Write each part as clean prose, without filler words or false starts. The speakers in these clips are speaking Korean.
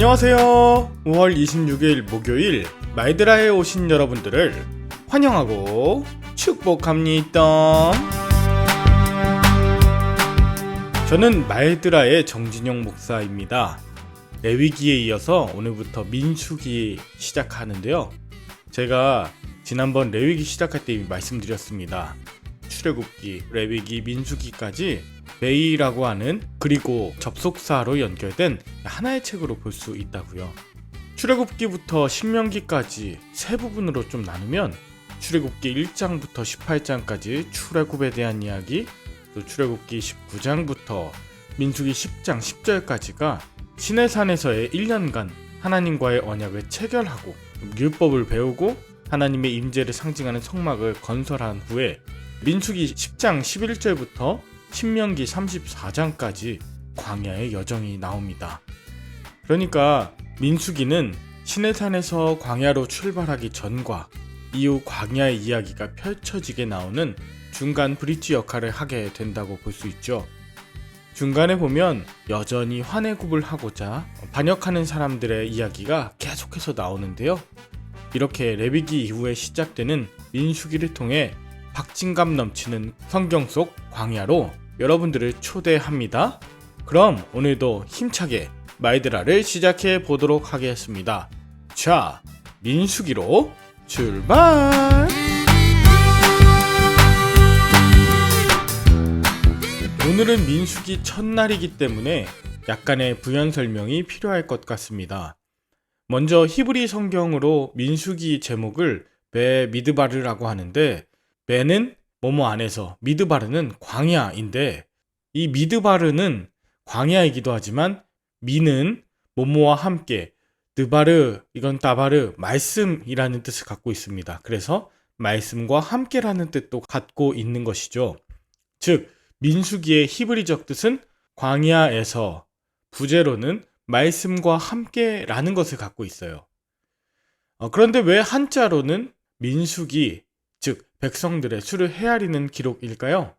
안녕하세요. 5월 26일 목요일 마이드라에 오신 여러분들을 환영하고 축복합니다. 저는 마이드라의 정진영 목사입니다. 레위기에 이어서 오늘부터 민수기 시작하는데요. 제가 지난번 레위기 시작할 때 이미 말씀드렸습니다. 출애굽기, 레위기, 민수기까지 베이라고 하는 그리고 접속사로 연결된 하나의 책으로 볼 수 있다고요. 출애굽기부터 신명기까지 세 부분으로 좀 나누면 출애굽기 1장부터 18장까지 출애굽에 대한 이야기, 또 출애굽기 19장부터 민수기 10장 10절까지가 시내산에서의 1년간 하나님과의 언약을 체결하고 율법을 배우고 하나님의 임재를 상징하는 성막을 건설한 후에 민수기 10장 11절부터 신명기 34장까지 광야의 여정이 나옵니다. 그러니까 민수기는 시내산에서 광야로 출발하기 전과 이후 광야의 이야기가 펼쳐지게 나오는 중간 브릿지 역할을 하게 된다고 볼 수 있죠. 중간에 보면 여전히 환해굽을 하고자 반역하는 사람들의 이야기가 계속해서 나오는데요. 이렇게 레위기 이후에 시작되는 민수기를 통해 박진감 넘치는 성경 속 광야로 여러분들을 초대합니다. 그럼 오늘도 힘차게 마이드라를 시작해 보도록 하겠습니다. 자, 민수기로 출발! 오늘은 민수기 첫날이기 때문에 약간의 부연 설명이 필요할 것 같습니다. 먼저 히브리 성경으로 민수기 제목을 베 미드바르라고 하는데, 베는 뭐뭐 안에서, 미드바르는 광야인데, 이 미드바르는 광야이기도 하지만 미는 뭐뭐와 함께, 드바르, 이건 따바르, 말씀이라는 뜻을 갖고 있습니다. 그래서 말씀과 함께라는 뜻도 갖고 있는 것이죠. 즉 민수기의 히브리적 뜻은 광야에서, 부제로는 말씀과 함께라는 것을 갖고 있어요. 그런데 왜 한자로는 민수기, 즉 백성들의 수를 헤아리는 기록일까요?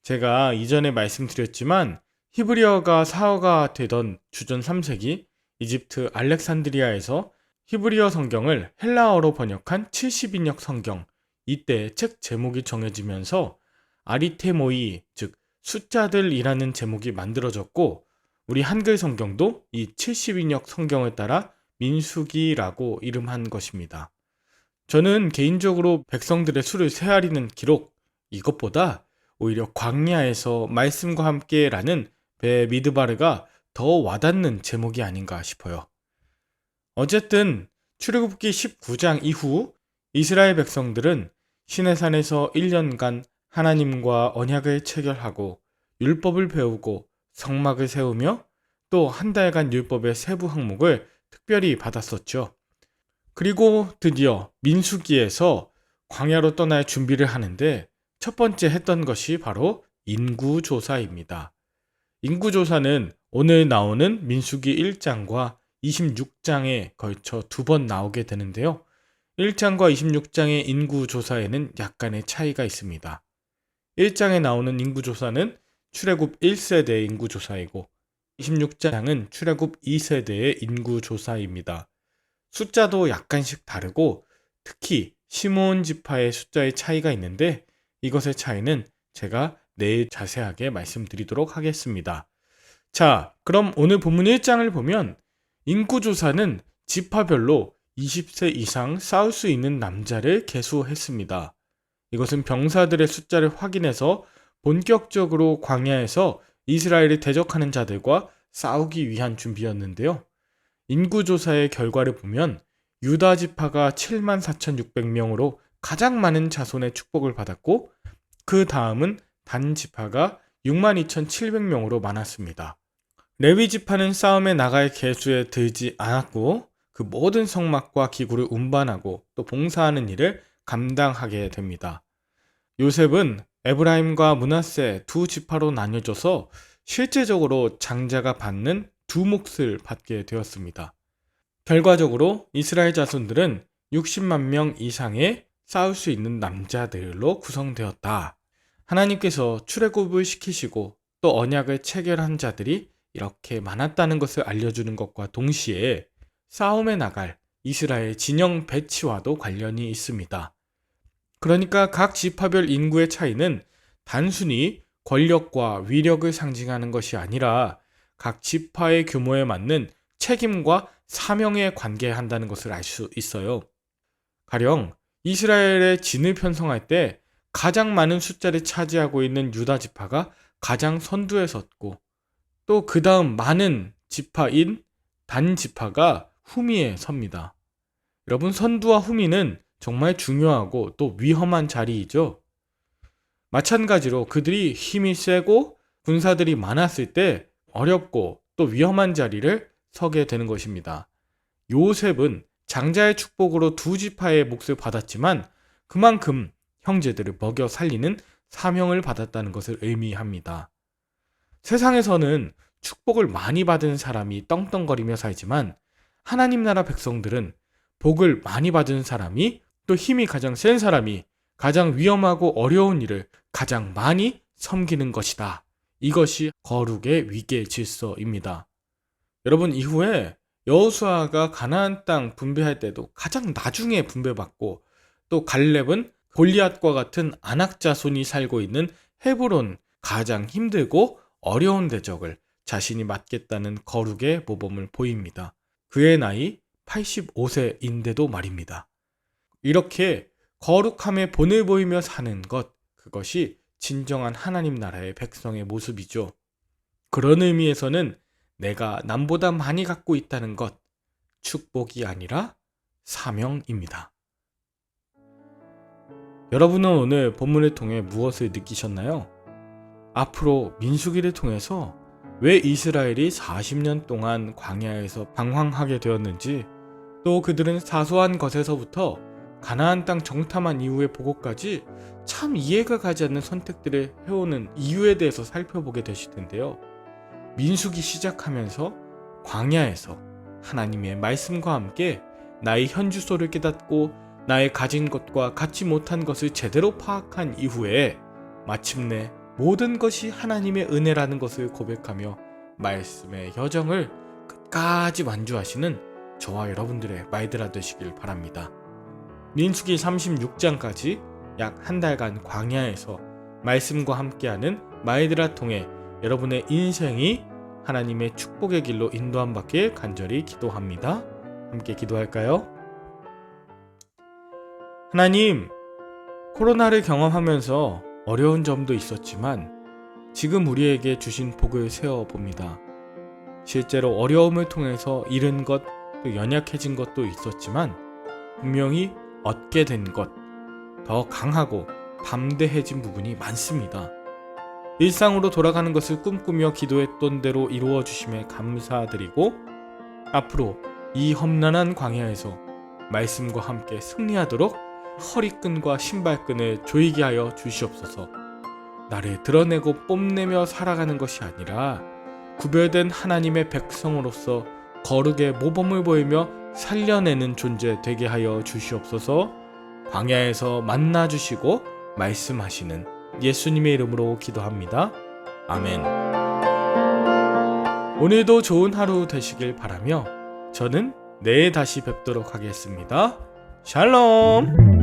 제가 이전에 말씀드렸지만 히브리어가 사어가 되던 주전 3세기 이집트 알렉산드리아에서 히브리어 성경을 헬라어로 번역한 70인역 성경, 이때 책 제목이 정해지면서 아리테모이, 즉 숫자들이라는 제목이 만들어졌고, 우리 한글 성경도 이 70인역 성경을 따라 민수기라고 이름한 것입니다. 저는 개인적으로 백성들의 수를 헤아리는 기록, 이것보다 오히려 광야에서 말씀과 함께라는 베 미드바르가 더 와닿는 제목이 아닌가 싶어요. 어쨌든 출애굽기 19장 이후 이스라엘 백성들은 시내산에서 1년간 하나님과 언약을 체결하고 율법을 배우고 성막을 세우며 또 한 달간 율법의 세부 항목을 특별히 받았었죠. 그리고 드디어 민수기에서 광야로 떠날 준비를 하는데 첫 번째 했던 것이 바로 인구조사입니다. 인구조사는 오늘 나오는 민수기 1장과 26장에 걸쳐 두 번 나오게 되는데요. 1장과 26장의 인구조사에는 약간의 차이가 있습니다. 1장에 나오는 인구조사는 출애굽 1세대의 인구조사이고 26장은 출애굽 2세대의 인구조사입니다. 숫자도 약간씩 다르고 특히 시므온 지파의 숫자의 차이가 있는데 이것의 차이는 제가 내일 자세하게 말씀드리도록 하겠습니다. 자, 그럼 오늘 본문 1장을 보면 인구조사는 지파별로 20세 이상 싸울 수 있는 남자를 계수했습니다. 이것은 병사들의 숫자를 확인해서 본격적으로 광야에서 이스라엘을 대적하는 자들과 싸우기 위한 준비였는데요. 인구조사의 결과를 보면 유다 지파가 74,600명으로 가장 많은 자손의 축복을 받았고, 그 다음은 단 지파가 62,700명으로 많았습니다. 레위 지파는 싸움에 나갈 계수에 들지 않았고 그 모든 성막과 기구를 운반하고 또 봉사하는 일을 감당하게 됩니다. 요셉은 에브라임과 므낫세 두 지파로 나뉘어져서 실제적으로 장자가 받는 두 몫을 받게 되었습니다. 결과적으로 이스라엘 자손들은 60만 명 이상의 싸울 수 있는 남자들로 구성되었다. 하나님께서 출애굽을 시키시고 또 언약을 체결한 자들이 이렇게 많았다는 것을 알려주는 것과 동시에 싸움에 나갈 이스라엘 진영 배치와도 관련이 있습니다. 그러니까 각 지파별 인구의 차이는 단순히 권력과 위력을 상징하는 것이 아니라 각 지파의 규모에 맞는 책임과 사명에 관계한다는 것을 알 수 있어요. 가령 이스라엘의 진을 편성할 때 가장 많은 숫자를 차지하고 있는 유다 지파가 가장 선두에 섰고, 또 그 다음 많은 지파인 단 지파가 후미에 섭니다. 여러분, 선두와 후미는 정말 중요하고 또 위험한 자리이죠. 마찬가지로 그들이 힘이 세고 군사들이 많았을 때 어렵고 또 위험한 자리를 서게 되는 것입니다. 요셉은 장자의 축복으로 두 지파의 몫을 받았지만 그만큼 형제들을 먹여 살리는 사명을 받았다는 것을 의미합니다. 세상에서는 축복을 많이 받은 사람이 떵떵거리며 살지만 하나님 나라 백성들은 복을 많이 받은 사람이, 또 힘이 가장 센 사람이 가장 위험하고 어려운 일을 가장 많이 섬기는 것이다. 이것이 거룩의 위계 질서입니다. 여러분, 이후에 여호수아가 가나안 땅 분배할 때도 가장 나중에 분배받고, 또 갈렙은 골리앗과 같은 아낙 자손이 살고 있는 헤브론, 가장 힘들고 어려운 대적을 자신이 맡겠다는 거룩의 모범을 보입니다. 그의 나이 85세인데도 말입니다. 이렇게 거룩함에 본을 보이며 사는 것, 그것이 진정한 하나님 나라의 백성의 모습이죠. 그런 의미에서는 내가 남보다 많이 갖고 있다는 것, 축복이 아니라 사명입니다. 여러분은 오늘 본문을 통해 무엇을 느끼셨나요? 앞으로 민수기를 통해서 왜 이스라엘이 40년 동안 광야에서 방황하게 되었는지, 또 그들은 사소한 것에서부터 가나안 땅 정탐한 이후의 보고까지 참 이해가 가지 않는 선택들을 해오는 이유에 대해서 살펴보게 되실 텐데요. 민수기 시작하면서 광야에서 하나님의 말씀과 함께 나의 현주소를 깨닫고 나의 가진 것과 갖지 못한 것을 제대로 파악한 이후에 마침내 모든 것이 하나님의 은혜라는 것을 고백하며 말씀의 여정을 끝까지 완주하시는 저와 여러분들의 말들아 되시길 바랍니다. 민수기 36장까지 약 한 달간 광야에서 말씀과 함께하는 말들아 통해 여러분의 인생이 하나님의 축복의 길로 인도함 받길 간절히 기도합니다. 함께 기도할까요? 하나님, 코로나를 경험하면서 어려운 점도 있었지만 지금 우리에게 주신 복을 세워봅니다. 실제로 어려움을 통해서 잃은 것, 또 연약해진 것도 있었지만 분명히 얻게 된 것, 더 강하고 담대해진 부분이 많습니다. 일상으로 돌아가는 것을 꿈꾸며 기도했던 대로 이루어 주심에 감사드리고, 앞으로 이 험난한 광야에서 말씀과 함께 승리하도록 허리끈과 신발끈을 조이게 하여 주시옵소서. 나를 드러내고 뽐내며 살아가는 것이 아니라 구별된 하나님의 백성으로서 거룩의 모범을 보이며 살려내는 존재 되게 하여 주시옵소서. 광야에서 만나주시고 말씀하시는 예수님의 이름으로 기도합니다. 아멘. 오늘도 좋은 하루 되시길 바라며 저는 내일 다시 뵙도록 하겠습니다. 샬롬.